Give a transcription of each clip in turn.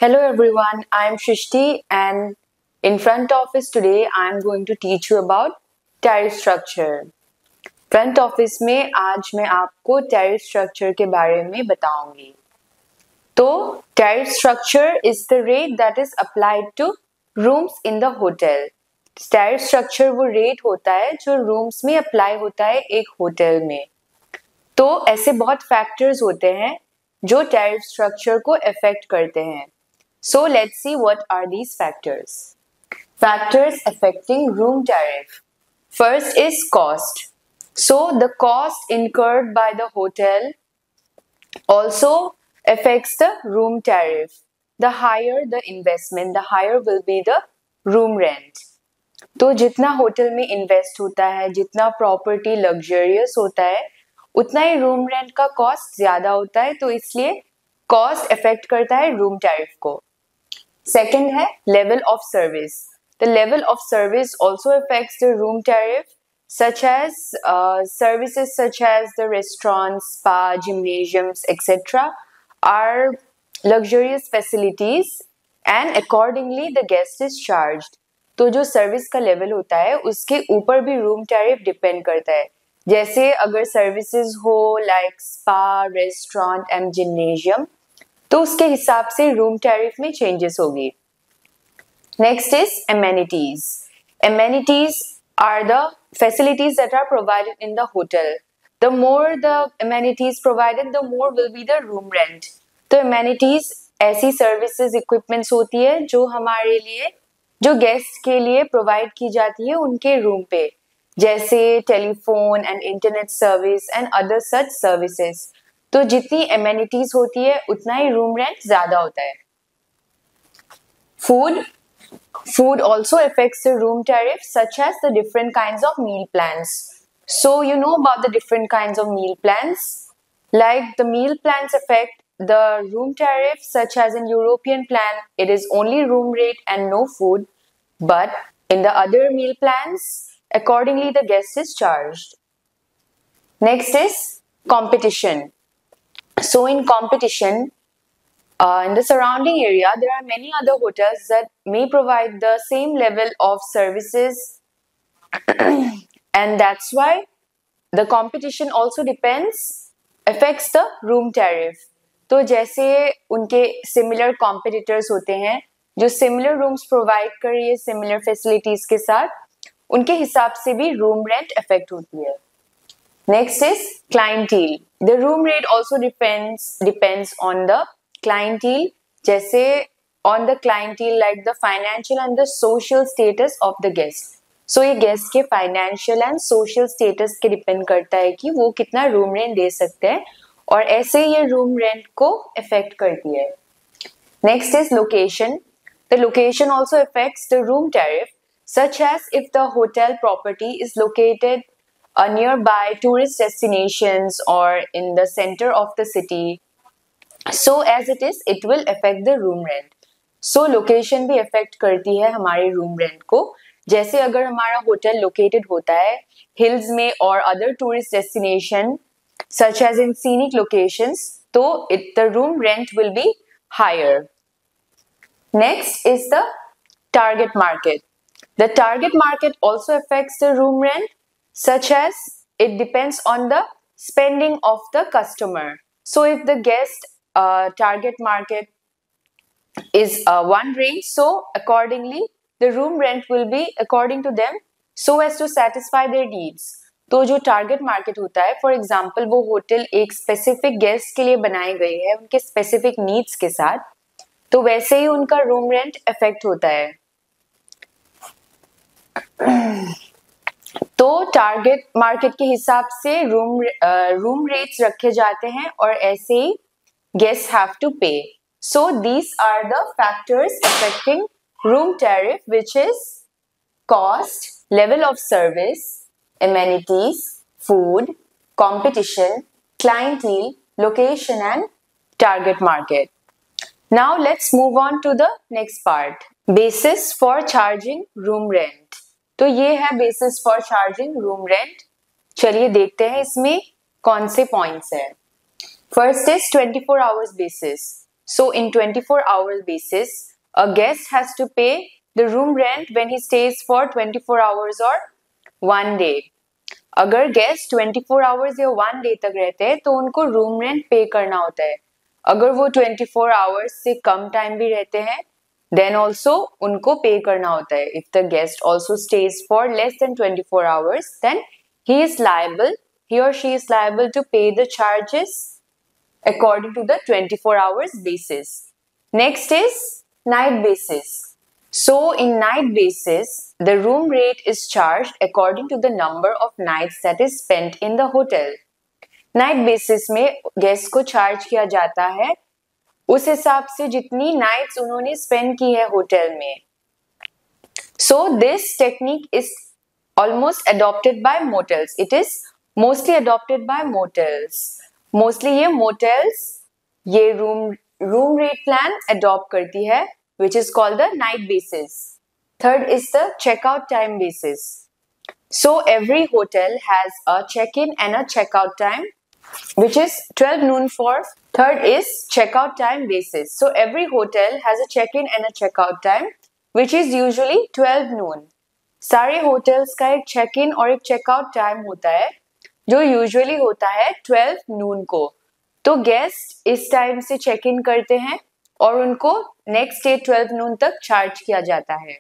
Hello everyone, I am Shrishti and in front office today I am going to teach you about tariff structure. Front office में आज मैं आपको tariff structure के बारे में बताऊंगी। तो tariff structure is the rate that is applied to rooms in the hotel. Tariff structure वो रेट होता है जो रूम्स में अप्लाई होता है एक होटल में। तो ऐसे बहुत फैक्टर्स होते हैं जो टैरिफ स्ट्रक्चर को अफेक्ट करते हैं। So let's see what are these factors. Factors affecting room tariff. First is cost. So the cost incurred by the hotel also affects the room tariff. The higher the investment, the higher will be the room rent. तो जितना hotel में invest होता है, जितना property luxurious होता है, उतना ही room rent का कॉस्ट ज्यादा होता है, तो इसलिए कॉस्ट अफेक्ट करता है रूम टैरिफ को। Second है level of service. The level of service also affects the room tariff, such as services such as the restaurants, spa, gymnasiums, etc. are luxurious facilities and accordingly the guest is charged. तो जो service का level होता है उसके ऊपर भी room tariff depend करता है। जैसे अगर सर्विसेज हो like spa, restaurant and gymnasium, तो उसके हिसाब से रूम टैरिफ में चेंजेस होगी। Next is amenities. Amenities are the facilities that are provided in the hotel. The more the amenities provided the more will be the room rent. तो amenities ऐसी services equipments होती है जो हमारे लिए, जो गेस्ट के लिए प्रोवाइड की जाती है उनके रूम पे, जैसे telephone and internet service and other such services. तो जितनी एमेनिटीज होती है उतना ही रूम रेंट ज्यादा होता है। Food also affects the room tariff, such as the different kinds of meal plans. So you know about the different kinds of meal plans. Like the meal plans affect the room tariff, such as in European plan, it is only room rate and no food. But in the other meal plans, accordingly the guest is charged. Next is competition. So in competition, in the surrounding area, there are many other hotels that may provide the same level of services and that's why the competition also affects the room tariff. तो जैसे उनके similar competitors होते हैं जो similar rooms provide कर रही है similar facilities के साथ, उनके हिसाब से भी room rent affect होती है। Next is clientele. The room rate also depends on the clientele. जैसे on the clientele like the financial and the social status of the guest. So ये guest के financial and social status के depend करता है कि वो कितना room rent दे सकते हैं और ऐसे ये room rent को affect करती है। Next is location. The location also affects the room tariff, such as if the hotel property is located nearby tourist destinations or in the center of the city. So as it is, it will affect the room rent. So location भी affect करती है हमारे room rent को। जैसे अगर हमारा hotel located होता है hills में और other tourist destination such as in scenic locations, तो the room rent will be higher. Next is the target market. The target market also affects the room rent, such as it depends on the spending of the customer. So if the guest target market is one range, so accordingly the room rent will be according to them so as to satisfy their needs. तो जो target market होता है, for example वो hotel एक specific guest के लिए बनाए गए हैं उनके specific needs के साथ, तो वैसे ही उनका room rent affect होता है। तो टारगेट मार्केट के हिसाब से रूम रेट्स रखे जाते हैं और ऐसे ही guest have to pay. So these are the factors affecting room tariff, which is cost, level of service, amenities, food, competition, clientele, location and target market. Now let's move on to the next part. Basis for charging room rent. तो ये है basis for charging room rent. चलिए देखते हैं इसमें कौन से points हैं. First is 24 hours basis. So in 24-hour basis, a guest has to pay the room rent when he stays for 24 hours or 1 day. अगर गेस्ट 24 आवर्स या 1 day तक रहते हैं तो उनको रूम रेंट पे करना होता है. अगर वो 24 आवर्स से कम टाइम भी रहते हैं देन ऑल्सो उनको पे करना होता है. If the guest also stays for less than 24 hours then he or she is liable to pay the charges according to the 24 hours basis. Next is night basis. So in night basis, the room rate is charged according to the number of nights that is spent in the hotel. Night basis में guest को charge किया जाता है उस हिसाब से जितनी nights उन्होंने spend की है hotel में. So this technique is almost adopted by motels. It is mostly adopted by motels. Mostly ये motels ये room rate plan adopt करती है, which is called the night basis. Third is the checkout time basis. So every hotel has a check-in and a checkout time, which is 12 noon for. Third is checkout time basis. So every hotel has a check-in and a checkout time, which is usually 12 noon. सारे hotels का एक check-in और एक checkout time होता है, जो usually होता है 12 noon को. तो guest इस time से check-in करते हैं और उनको next day 12 noon तक charge किया जाता है.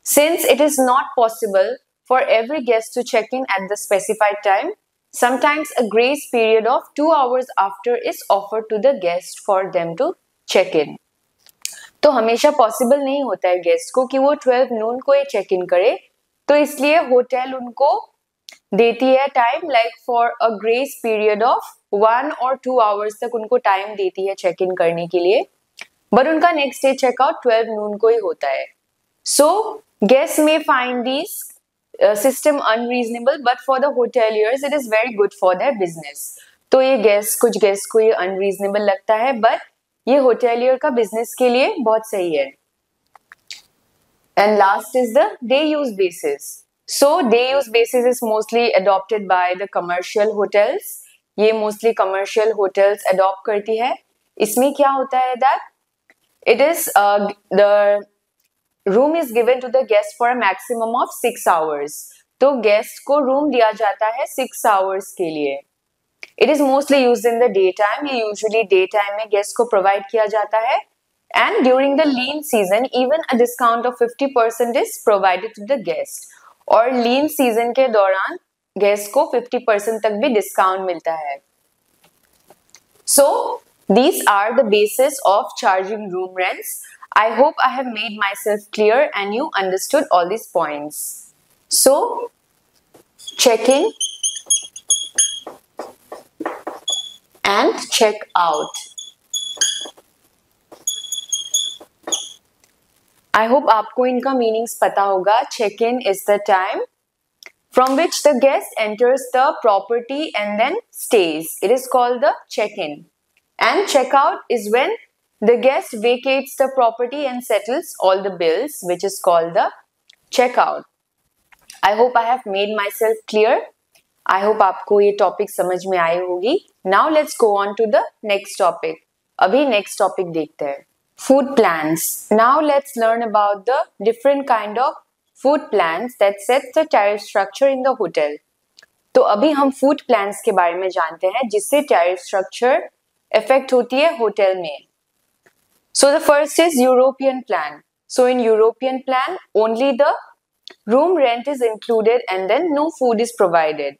Since it is not possible for every guest to check in at the specified time, sometimes a grace period of 2 hours after is offered to the guest for them to check in. तो हमेशा possible नहीं होता है guest को कि वो 12 noon को ही check in करे, तो इसलिए hotel उनको देती है time like for a grace period of 1 or 2 hours तक उनको time देती है check in करने के लिए, but उनका next day checkout 12 noon को ही होता है. So guests may find these system unreasonable, but for the hoteliers it is very good for their business. तो ये कुछ guests को ये unreasonable लगता है, but ये hotelier का business के लिए बहुत सही है. And last is the day use basis. So day use basis is mostly adopted by the commercial hotels. ये mostly commercial hotels adopt करती है. इसमें क्या होता है that it is the room is given to the guest for a maximum of 6 hours. तो guest को room दिया जाता है 6 hours के लिए. It is mostly used in the daytime. ये usually daytime में guest को provide किया जाता है. And during the lean season, even a discount of 50% is provided to the guest. और lean season के दौरान guest को 50% तक भी discount मिलता है. So these are the basis of charging room rents. I hope I have made myself clear and you understood all these points. So, check in and check out. I hope आपको इनका meanings पता होगा. Check in is the time from which the guest enters the property and then stays. It is called the check-in. And check-out is when the guest vacates the property and settles all the bills, which is called the checkout. I hope I have made myself clear. I hope आपको ये topic समझ में आई होगी. Now let's go on to the next topic. अभी next topic देखते हैं. Food plans. Now let's learn about the different kind of food plans that set the tariff structure in the hotel. तो अभी हम food plans के बारे में जानते हैं जिससे tariff structure effect होती है hotel में. So the first is European plan. So in European plan, only the room rent is included and then no food is provided.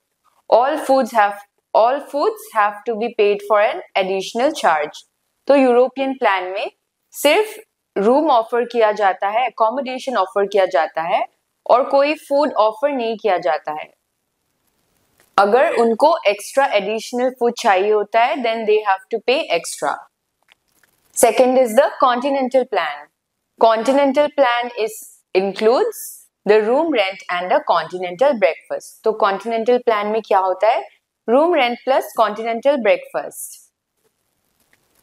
All foods have to be paid for an additional charge. तो European plan में सिर्फ room offer किया जाता है, accommodation offer किया जाता है और कोई food offer नहीं किया जाता है. अगर उनको extra additional food चाहिए होता है, then they have to pay extra. Second is the continental plan. Continental plan includes the room rent and a continental breakfast. तो continental plan में क्या होता है? Room rent plus continental breakfast.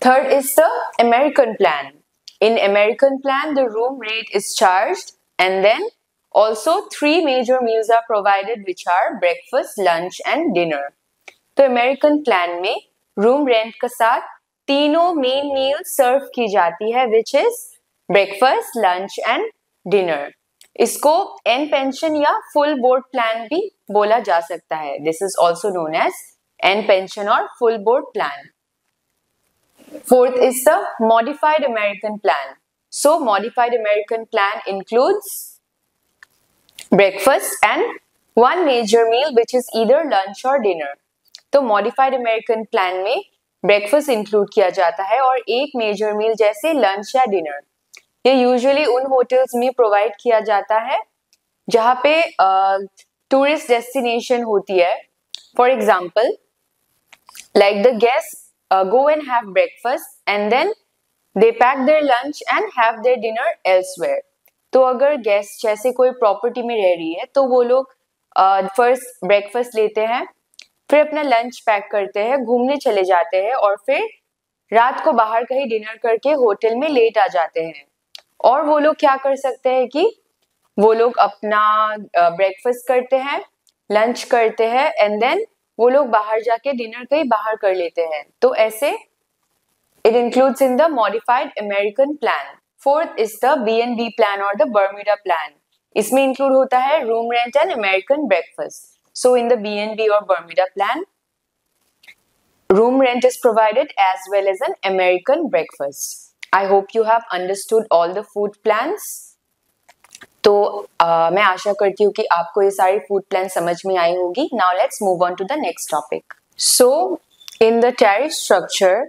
Third is the American plan. In American plan, the room rate is charged and then also 3 major meals are provided, which are breakfast, lunch and dinner. तो American plan में room rent के साथ तीनों main मील सर्व की जाती है, which is breakfast, lunch and dinner. इसको en pension या फुल बोर्ड प्लान भी बोला जा सकता है। This is also known as en pension और full board plan. Fourth is the modified American plan. So modified American plan includes breakfast and one major meal which is either lunch or dinner. तो modified American plan में breakfast include किया जाता है और एक major meal जैसे lunch या dinner। ये usually उन hotels में provide किया जाता है जहाँ पे tourist destination होती है। For example, like the guests go and have breakfast and then they pack their lunch and have their dinner elsewhere। तो अगर गेस्ट जैसे कोई प्रॉपर्टी में रह रही है तो वो लोग फर्स्ट ब्रेकफास्ट लेते हैं, फिर अपना लंच पैक करते हैं, घूमने चले जाते हैं और फिर रात को बाहर कहीं डिनर करके होटल में लेट आ जाते हैं। और वो लोग क्या कर सकते हैं कि वो लोग अपना ब्रेकफास्ट करते हैं, लंच करते हैं एंड देन वो लोग बाहर जाके डिनर कहीं बाहर कर लेते हैं। तो ऐसे it includes in the modified American plan. Fourth is the B&B plan or the Bermuda plan. इसमें include होता है room rent and American breakfast. So in the B&B or Bermuda plan, room rent is provided as well as an American breakfast. I hope you have understood all the food plans. तो मैं आशा करती हूँ कि आपको ये सारी food plan समझ में आई होगी। Now let's move on to the next topic. So in the tariff structure,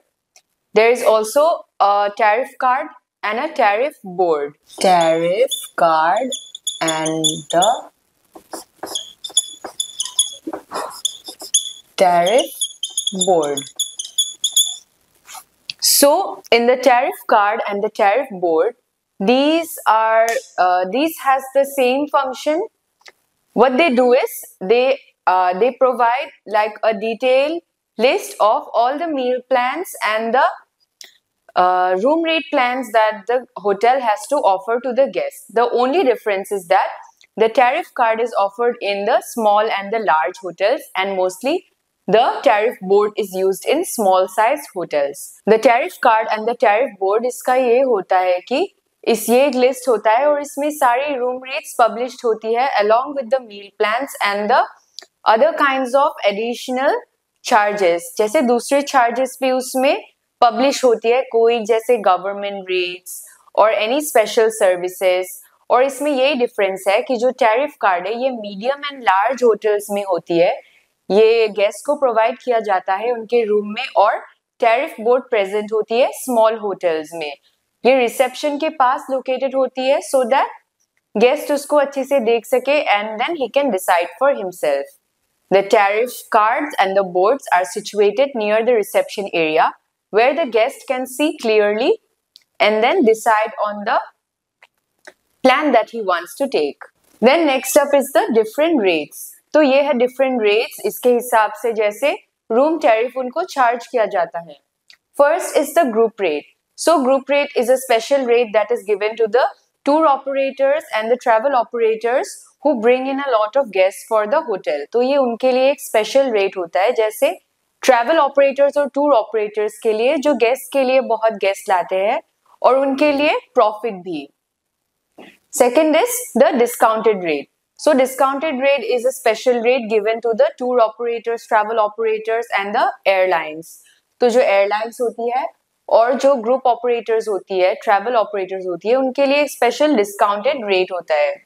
there is also a tariff card and a tariff board. Tariff card and the tariff board. So in the tariff card and the tariff board, these has the same function. What they do is they provide like a detailed list of all the meal plans and the room rate plans that the hotel has to offer to the guests. The only difference is that the tariff card is offered in the small and the large hotels, and mostly the tariff board is used in small size hotels. The tariff card and the tariff board इसका ये होता है कि ये एक list होता है और इसमें सारी रूम रेट्स पब्लिश्ड होती है along with the meal plans and the other kinds of additional charges। जैसे दूसरे चार्जेस भी उसमें पब्लिश होती है, कोई जैसे गवर्नमेंट रेट्स और एनी स्पेशल सर्विसेज। और इसमें यही डिफरेंस है कि जो टैरिफ कार्ड है ये मीडियम एंड लार्ज होटल्स में होती है, ये गेस्ट को प्रोवाइड किया जाता है उनके रूम में, और टैरिफ बोर्ड प्रेजेंट होती है स्मॉल होटल्स में। ये रिसेप्शन के पास लोकेटेड होती है सो दैट गेस्ट उसको अच्छे से देख सके and then he can decide for himself. The tariff cards and the boards are situated near the reception area where the guest can see clearly and then decide on the plan that he wants to take. Then next up is the different rates. तो ये है different rates, इसके हिसाब से जैसे room tariff उनको charge किया जाता है। First is the group rate. So group rate is a special rate that is given to the tour operators and the travel operators who bring in a lot of guests for the hotel. तो ये उनके लिए एक special rate होता है, जैसे travel operators और tour operators के लिए जो गेस्ट के लिए बहुत गेस्ट लाते हैं और उनके लिए प्रॉफिट भी। Second is the discounted rate. So discounted rate is a special rate given to the tour operators, travel operators and the airlines. तो जो एयरलाइंस होती है और जो ग्रुप ऑपरेटर्स होती है, ट्रैवल ऑपरेटर्स होती है, उनके लिए एक स्पेशल डिस्काउंटेड रेट होता है।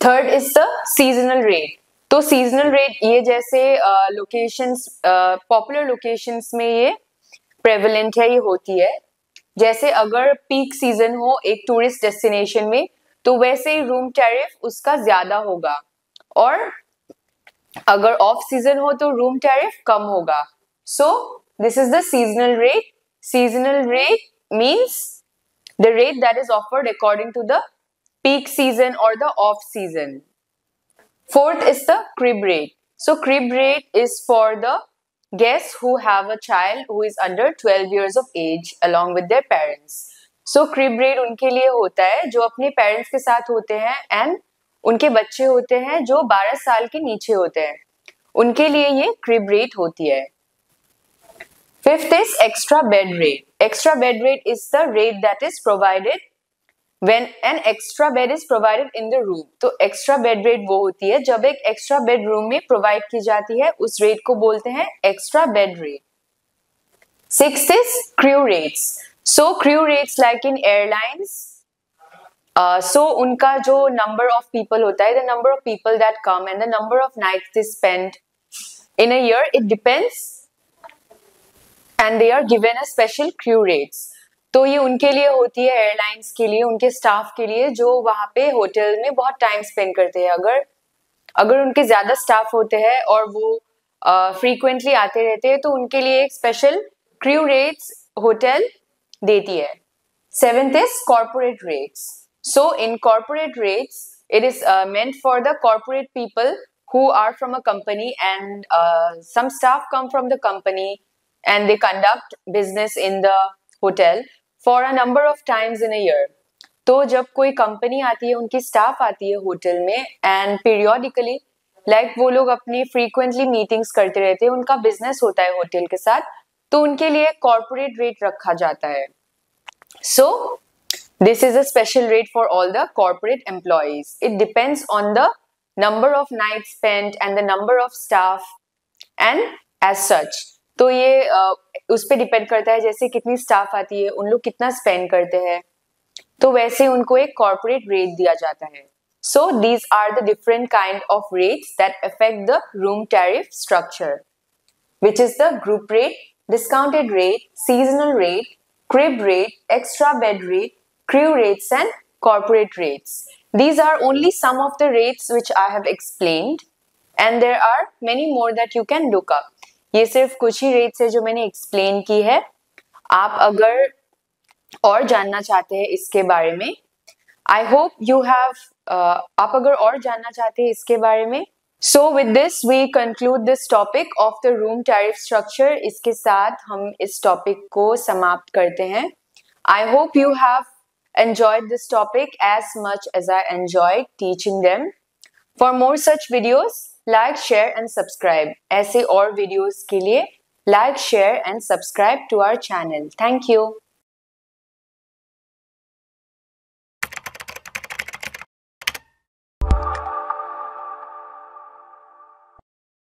Third is the seasonal rate. तो सीजनल रेट ये जैसे लोकेशंस, पॉपुलर लोकेशंस में ये प्रेवलेंट है, ये होती है। जैसे अगर पीक सीजन हो एक टूरिस्ट डेस्टिनेशन में तो वैसे ही रूम टैरिफ उसका ज्यादा होगा, और अगर ऑफ सीजन हो तो रूम टैरिफ कम होगा। So this is the seasonal rate. Seasonal rate means the rate that is offered according to the peak season or the off season. Fourth is the crib rate. So crib rate is for the guests who have a child who is under 12 years of age along with their parents. So crib rate उनके लिए होता है जो अपने parents के साथ होते हैं एंड उनके बच्चे होते हैं जो 12 साल के नीचे होते हैं, उनके लिए ये crib rate होती है. Fifth is extra bed rate. Extra bed rate is the rate that is provided when an extra bed is provided in the room. तो extra bed rate वो होती है जब एक extra bed room में provide की जाती है, उस rate को बोलते हैं extra bed rate. Sixth is crew rates. So crew rates like in airlines. So उनका जो number of people होता है, the number of people that come and the number of nights they spend in a year, it depends. And they are given a special crew rates. तो ये उनके लिए होती है, एयरलाइंस के लिए, उनके स्टाफ के लिए जो वहां पे होटल में बहुत टाइम स्पेंड करते हैं. अगर उनके ज्यादा स्टाफ होते हैं और वो फ्रीक्वेंटली आते रहते हैं तो उनके लिए एक स्पेशल क्रू रेट्स होटल देती है. Seventh is corporate rates. So in corporate rates it is meant for the corporate people who are from a company and some staff come from the company and they conduct business in the hotel for a number of times in a year. तो जब कोई company आती है, उनकी staff आती है hotel में and periodically like वो लोग अपनी फ्रीक्वेंटली मीटिंग्स करते रहते हैं, उनका बिजनेस होता है होटल के साथ, तो उनके लिए कॉर्पोरेट रेट रखा जाता है. सो this is a special rate for all the corporate employees. It depends on the number of nights spent and the number of staff and as such. तो ये उस पे डिपेंड करता है, जैसे कितनी स्टाफ आती है, उन लोग कितना स्पेंड करते हैं, तो वैसे उनको एक कॉर्पोरेट रेट दिया जाता है. So these are the different kind of rates that affect the room tariff structure, which is the group rate, discounted rate, seasonal rate, crib rate, extra bed rate, crew rates and corporate rates. These are only some of the rates which I have explained and there are many more that you can look up. ये सिर्फ कुछ ही rates है जो मैंने explain की है. आप अगर और जानना चाहते हैं इसके बारे में, आई होप यू हैव, आप अगर और जानना चाहते हैं इसके बारे में, so with this we conclude this topic of the room tariff structure. इसके साथ हम इस टॉपिक को समाप्त करते हैं. I hope you have enjoyed this topic as much as I enjoyed teaching them. For more such videos, like, share and subscribe. ऐसे और videos के लिए like, share and subscribe to our channel. Thank you.